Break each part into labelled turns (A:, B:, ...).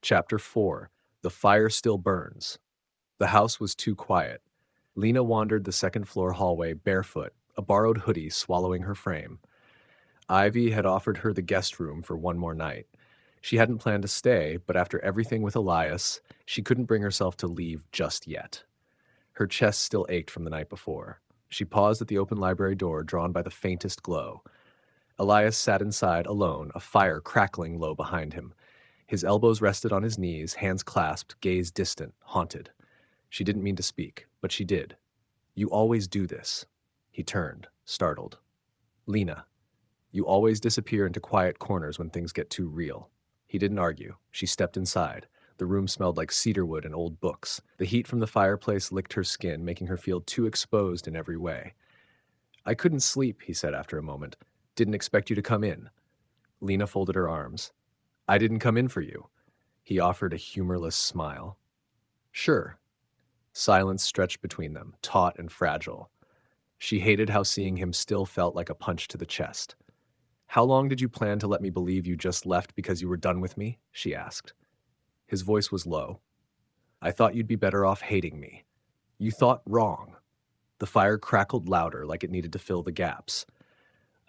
A: Chapter 4. The Fire Still Burns. The house was too quiet. Lena wandered the second-floor hallway barefoot, a borrowed hoodie swallowing her frame. Ivy had offered her the guest room for one more night. She hadn't planned to stay, but after everything with Elias, she couldn't bring herself to leave just yet. Her chest still ached from the night before. She paused at the open library door, drawn by the faintest glow. Elias sat inside, alone, a fire crackling low behind him. His elbows rested on his knees, hands clasped, gaze distant, haunted. She didn't mean to speak, but she did. "You always do this." He turned, startled. "Lena, you always disappear into quiet corners when things get too real." He didn't argue. She stepped inside. The room smelled like cedarwood and old books. The heat from the fireplace licked her skin, making her feel too exposed in every way. "I couldn't sleep," he said after a moment. "Didn't expect you to come in." Lena folded her arms. "I didn't come in for you." He offered a humorless smile. "Sure." Silence stretched between them, taut and fragile. She hated how seeing him still felt like a punch to the chest. "How long did you plan to let me believe you just left because you were done with me?" she asked. His voice was low. "I thought you'd be better off hating me." "You thought wrong." The fire crackled louder, like it needed to fill the gaps.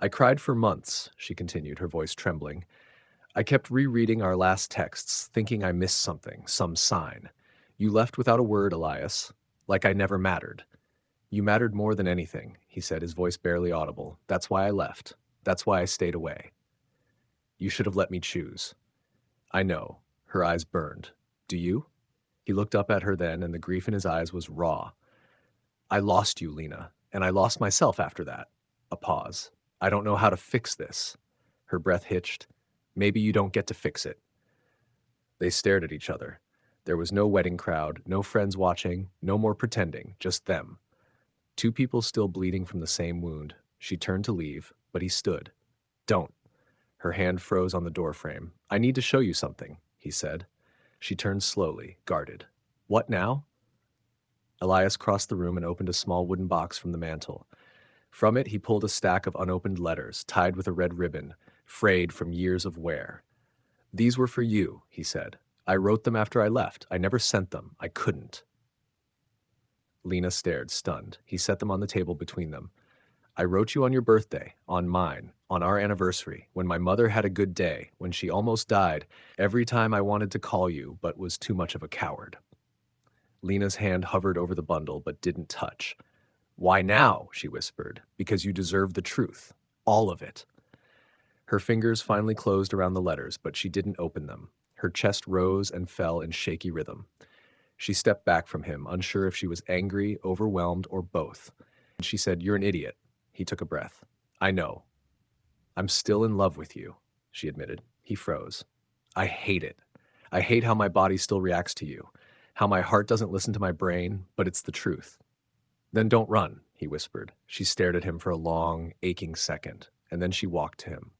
A: "I cried for months," she continued, her voice trembling. "I kept rereading our last texts, thinking I missed something, some sign. You left without a word, Elias, like I never mattered." "You mattered more than anything," he said, his voice barely audible. "That's why I left. That's why I stayed away." "You should have let me choose." "I know." Her eyes burned. "Do you?" He looked up at her then, and the grief in his eyes was raw. "I lost you, Lena, and I lost myself after that." A pause. "I don't know how to fix this." Her breath hitched. "Maybe you don't get to fix it." They stared at each other. There was no wedding crowd, no friends watching, no more pretending, just them. Two people still bleeding from the same wound. She turned to leave, but he stood. "Don't." Her hand froze on the doorframe. "I need to show you something," he said. She turned slowly, guarded. "What now?" Elias crossed the room and opened a small wooden box from the mantel. From it, he pulled a stack of unopened letters, tied with a red ribbon, frayed from years of wear. "These were for you," he said. "I wrote them after I left. I never sent them. I couldn't." Lena stared, stunned. He set them on the table between them. "I wrote you on your birthday, on mine, on our anniversary, when my mother had a good day, when she almost died, every time I wanted to call you, but was too much of a coward." Lena's hand hovered over the bundle, but didn't touch. "Why now?" she whispered. "Because you deserve the truth. All of it." Her fingers finally closed around the letters, but she didn't open them. Her chest rose and fell in shaky rhythm. She stepped back from him, unsure if she was angry, overwhelmed, or both. She said, "You're an idiot." He took a breath. "I know. I'm still in love with you," she admitted. He froze. "I hate it. I hate how my body still reacts to you, how my heart doesn't listen to my brain, but it's the truth." "Then don't run," he whispered. She stared at him for a long, aching second, and then she walked to him.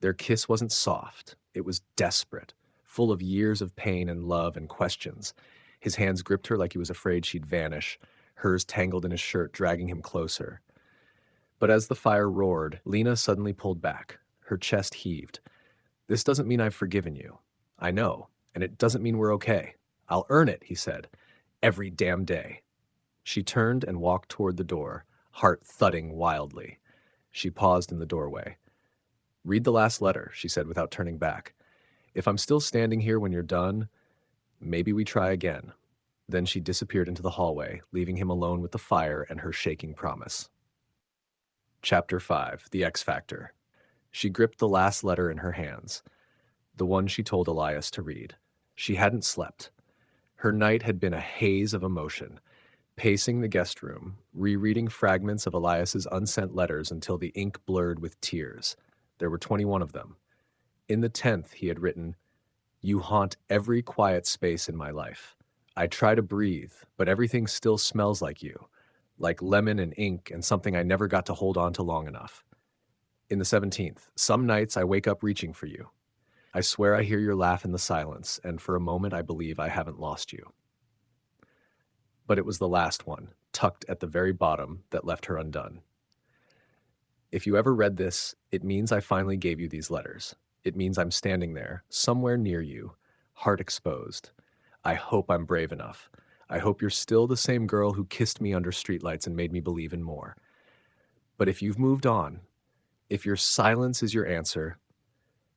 A: Their kiss wasn't soft. It was desperate, full of years of pain and love and questions. His hands gripped her like he was afraid she'd vanish, hers tangled in his shirt, dragging him closer. But as the fire roared, Lena suddenly pulled back. Her chest heaved. "This doesn't mean I've forgiven you. I know. And it doesn't mean we're okay. I'll earn it," he said. "Every damn day." She turned and walked toward the door, heart thudding wildly. She paused in the doorway. "Read the last letter," she said without turning back. "If I'm still standing here when you're done, maybe we try again." Then she disappeared into the hallway, leaving him alone with the fire and her shaking promise. Chapter 5. TheExFactor. She gripped the last letter in her hands, the one she told Elias to read. She hadn't slept. Her night had been a haze of emotion, pacing the guest room, rereading fragments of Elias's unsent letters until the ink blurred with tears. There were 21 of them. In the 10th, he had written, "You haunt every quiet space in my life. I try to breathe, but everything still smells like you, like lemon and ink and something I never got to hold on to long enough." In the 17th, "Some nights I wake up reaching for you. I swear I hear your laugh in the silence, and for a moment I believe I haven't lost you." But it was the last one, tucked at the very bottom, that left her undone. "If you ever read this, it means I finally gave you these letters. It means I'm standing there, somewhere near you, heart exposed. I hope I'm brave enough. I hope you're still the same girl who kissed me under streetlights and made me believe in more. But if you've moved on, if your silence is your answer,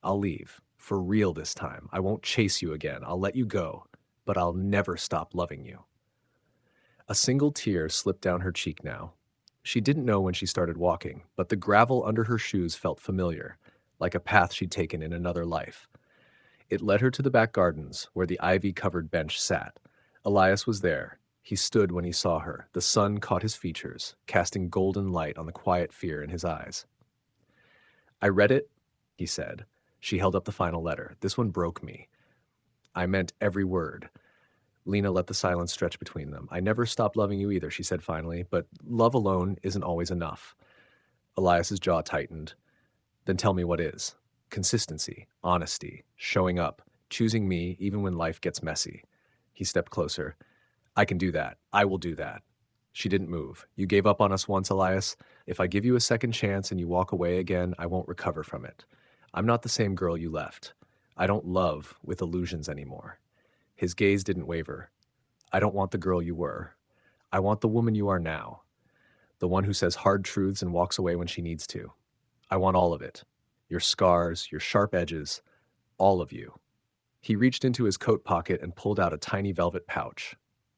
A: I'll leave. For real this time. I won't chase you again. I'll let you go, but I'll never stop loving you. A single tear slipped down her cheek now. She didn't know when she started walking, but the gravel under her shoes felt familiar, like a path she'd taken in another life. It led her to the back gardens, where the ivy-covered bench sat. Elias was there. He stood when he saw her. The sun caught his features, casting golden light on the quiet fear in his eyes. I read it, he said. She held up the final letter. This one broke me. I meant every word. Lena let the silence stretch between them. I never stopped loving you either, she said finally, but love alone isn't always enough. Elias's jaw tightened. Then tell me what is. Consistency, honesty, showing up, choosing me even when life gets messy. He stepped closer. I can do that. I will do that. She didn't move. You gave up on us once, Elias. If I give you a second chance and you walk away again, I won't recover from it. I'm not the same girl you left. I don't love with illusions anymore. His gaze didn't waver. I don't want the girl you were. I want the woman you are now. The one who says hard truths and walks away when she needs to. I want all of it. Your scars, your sharp edges, all of you. He reached into his coat pocket and pulled out a tiny velvet pouch.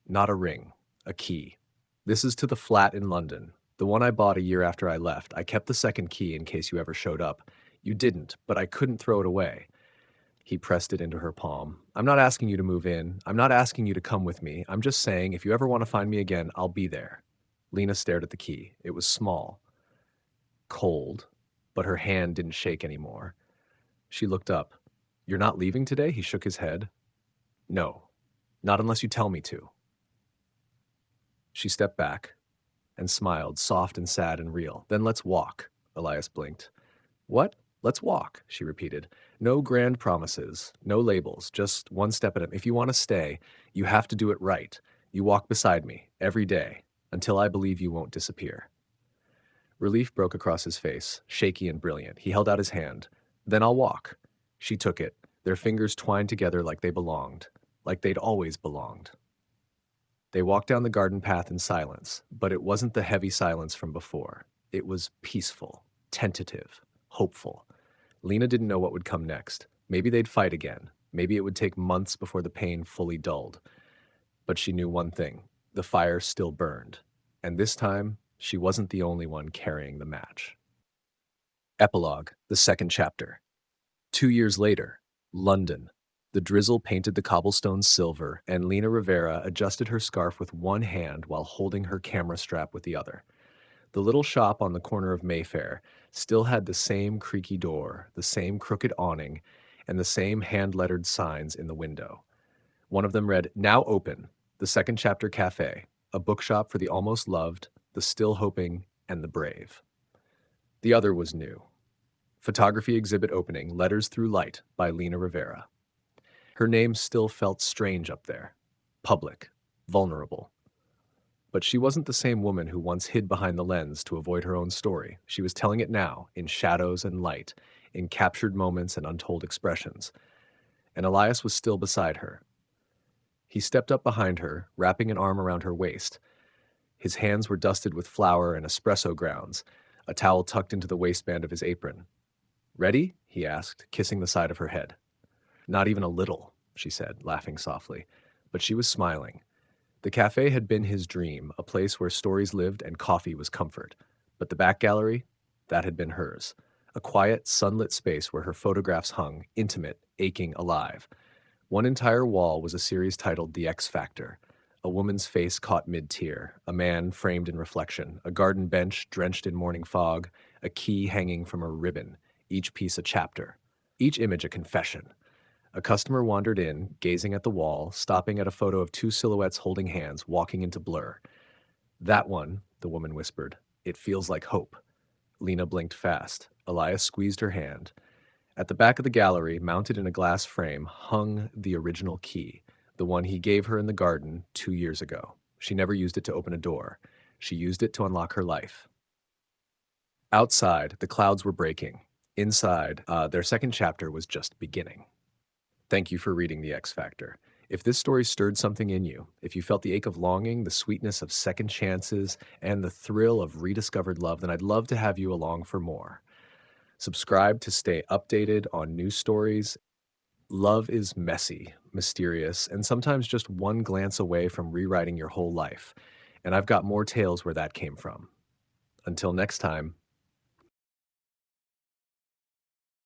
A: Not a ring, a key. This is to the flat in London, the one I bought a year after I left. I kept the second key in case you ever showed up. You didn't, but I couldn't throw it away. He pressed it into her palm. I'm not asking you to move in. I'm not asking you to come with me. I'm just saying if you ever want to find me again, I'll be there. Lena stared at the key. It was small, cold, but her hand didn't shake anymore. She looked up. You're not leaving today? He shook his head. No, not unless you tell me to. She stepped back and smiled, soft and sad and real. Then let's walk, Elias blinked. What? Let's walk, she repeated. No grand promises, no labels, just one step at a time. If you want to stay, you have to do it right. You walk beside me, every day, until I believe you won't disappear. Relief broke across his face, shaky and brilliant. He held out his hand. Then I'll walk. She took it, their fingers twined together like they belonged, like they'd always belonged. They walked down the garden path in silence, but it wasn't the heavy silence from before. It was peaceful, tentative, hopeful. Lena didn't know what would come next. Maybe they'd fight again. Maybe it would take months before the pain fully dulled. But she knew one thing. The fire still burned. And this time, she wasn't the only one carrying the match. Epilogue, the second chapter. 2 years later, London. The drizzle painted the cobblestones silver, and Lena Rivera adjusted her scarf with one hand while holding her camera strap with the other. The little shop on the corner of Mayfair still had the same creaky door, the same crooked awning, and the same hand-lettered signs in the window. One of them read, "Now open, the Second Chapter Cafe, a bookshop for the almost loved, the still hoping, and the brave." The other was new. Photography exhibit opening, Letters Through Light by Lena Rivera. Her name still felt strange up there. Public, vulnerable. But she wasn't the same woman who once hid behind the lens to avoid her own story. She was telling it now, in shadows and light, in captured moments and untold expressions. And Elias was still beside her. He stepped up behind her, wrapping an arm around her waist. His hands were dusted with flour and espresso grounds, a towel tucked into the waistband of his apron. "Ready?" he asked, kissing the side of her head. "Not even a little," she said, laughing softly. But she was smiling. The cafe had been his dream, a place where stories lived and coffee was comfort. But the back gallery, that had been hers. A quiet, sunlit space where her photographs hung, intimate, aching, alive. One entire wall was a series titled TheExFactor. A woman's face caught mid-tier, a man framed in reflection, a garden bench drenched in morning fog, a key hanging from a ribbon, each piece a chapter, each image a confession. A customer wandered in, gazing at the wall, stopping at a photo of two silhouettes holding hands, walking into blur. "That one," the woman whispered. "It feels like hope." Lena blinked fast. Elias squeezed her hand. At the back of the gallery, mounted in a glass frame, hung the original key, the one he gave her in the garden 2 years ago. She never used it to open a door. She used it to unlock her life. Outside, the clouds were breaking. Inside, their second chapter was just beginning. Thank you for reading The X Factor. If this story stirred something in you, if you felt the ache of longing, the sweetness of second chances, and the thrill of rediscovered love, then I'd love to have you along for more. Subscribe to stay updated on new stories. Love is messy, mysterious, and sometimes just one glance away from rewriting your whole life. And I've got more tales where that came from. Until next time,